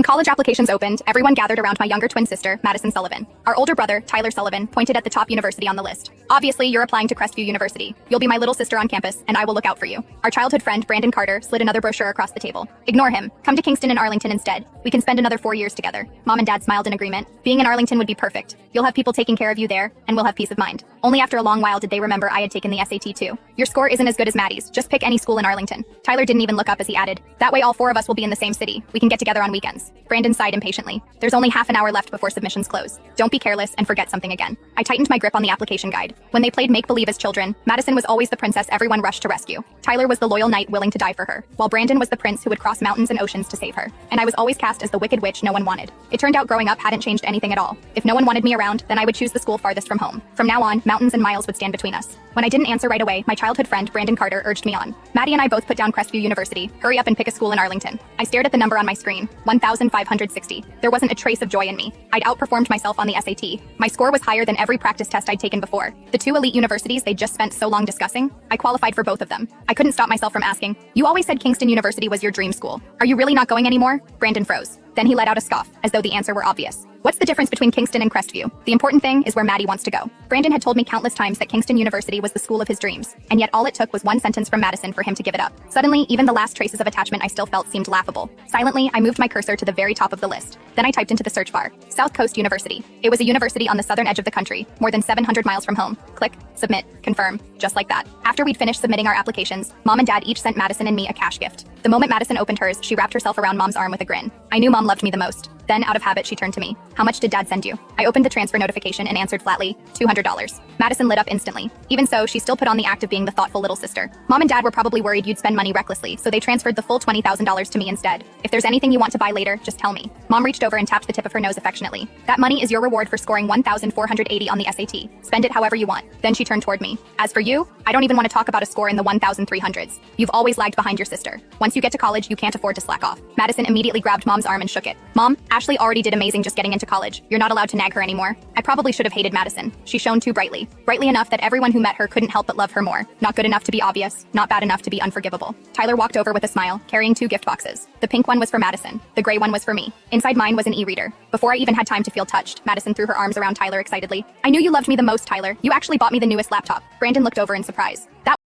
When college applications opened, everyone gathered around my younger twin sister, Madison Sullivan. Our older brother, Tyler Sullivan, pointed at the top university on the list. Obviously, you're applying to Crestview University. You'll be my little sister on campus, and I will look out for you. Our childhood friend, Brandon Carter, slid another brochure across the table. Ignore him. Come to Kingston and Arlington instead. We can spend another 4 years together. Mom and Dad smiled in agreement. Being in Arlington would be perfect. You'll have people taking care of you there, and we'll have peace of mind. Only after a long while did they remember I had taken the SAT too. Your score isn't as good as Maddie's. Just pick any school in Arlington. Tyler didn't even look up as he added, that way all 4 of us will be in the same city. We can get together on weekends. Brandon sighed impatiently. There's only half an hour left before submissions close. Don't be careless and forget something again. I tightened my grip on the application guide. When they played make-believe as children, Madison was always the princess everyone rushed to rescue. Tyler was the loyal knight willing to die for her, while Brandon was the prince who would cross mountains and oceans to save her. And I was always cast as the wicked witch no one wanted. It turned out growing up hadn't changed anything at all. If no one wanted me around, then I would choose the school farthest from home. From now on, mountains and miles would stand between us. When I didn't answer right away, my childhood friend, Brandon Carter, urged me on. Maddie and I both put down Crestview University. Hurry up and pick a school in Arlington. I stared at the number on my screen, 1,560. There wasn't a trace of joy in me. I'd outperformed myself on the SAT. My score was higher than every practice test I'd taken before. The 2 elite universities they'd just spent so long discussing, I qualified for both of them. I couldn't stop myself from asking, you always said Kingston University was your dream school. Are you really not going anymore? Brandon froze. Then he let out a scoff, as though the answer were obvious. What's the difference between Kingston and Crestview? The important thing is where Maddie wants to go. Brandon had told me countless times that Kingston University was the school of his dreams, and yet all it took was one sentence from Madison for him to give it up. Suddenly, even the last traces of attachment I still felt seemed laughable. Silently, I moved my cursor to the very top of the list. Then I typed into the search bar, South Coast University. It was a university on the southern edge of the country, more than 700 miles from home. Click, submit, confirm, just like that. After we'd finished submitting our applications, Mom and Dad each sent Madison and me a cash gift. The moment Madison opened hers, she wrapped herself around Mom's arm with a grin. I knew Mom loved me the most. Then, out of habit, she turned to me. How much did Dad send you? I opened the transfer notification and answered flatly, $200. Madison lit up instantly. Even so, she still put on the act of being the thoughtful little sister. Mom and Dad were probably worried you'd spend money recklessly, so they transferred the full $20,000 to me instead. If there's anything you want to buy later, just tell me. Mom reached over and tapped the tip of her nose affectionately. That money is your reward for scoring 1,480 on the SAT. Spend it however you want. Then she turned toward me. As for you, I don't even want to talk about a score in the 1,300s. You've always lagged behind your sister. Once you get to college, you can't afford to slack off. Madison immediately grabbed Mom's arm and shook it. Mom, Ashley already did amazing just getting into college. You're not allowed to nag her anymore. I probably should have hated Madison. She shone too brightly. Brightly enough that everyone who met her couldn't help but love her more. Not good enough to be obvious, not bad enough to be unforgivable. Tyler walked over with a smile, carrying 2 gift boxes. The pink one was for Madison. The gray one was for me. Inside mine was an e-reader. Before I even had time to feel touched, Madison threw her arms around Tyler excitedly. I knew you loved me the most, Tyler. You actually bought me the newest laptop. Brandon looked over in surprise. That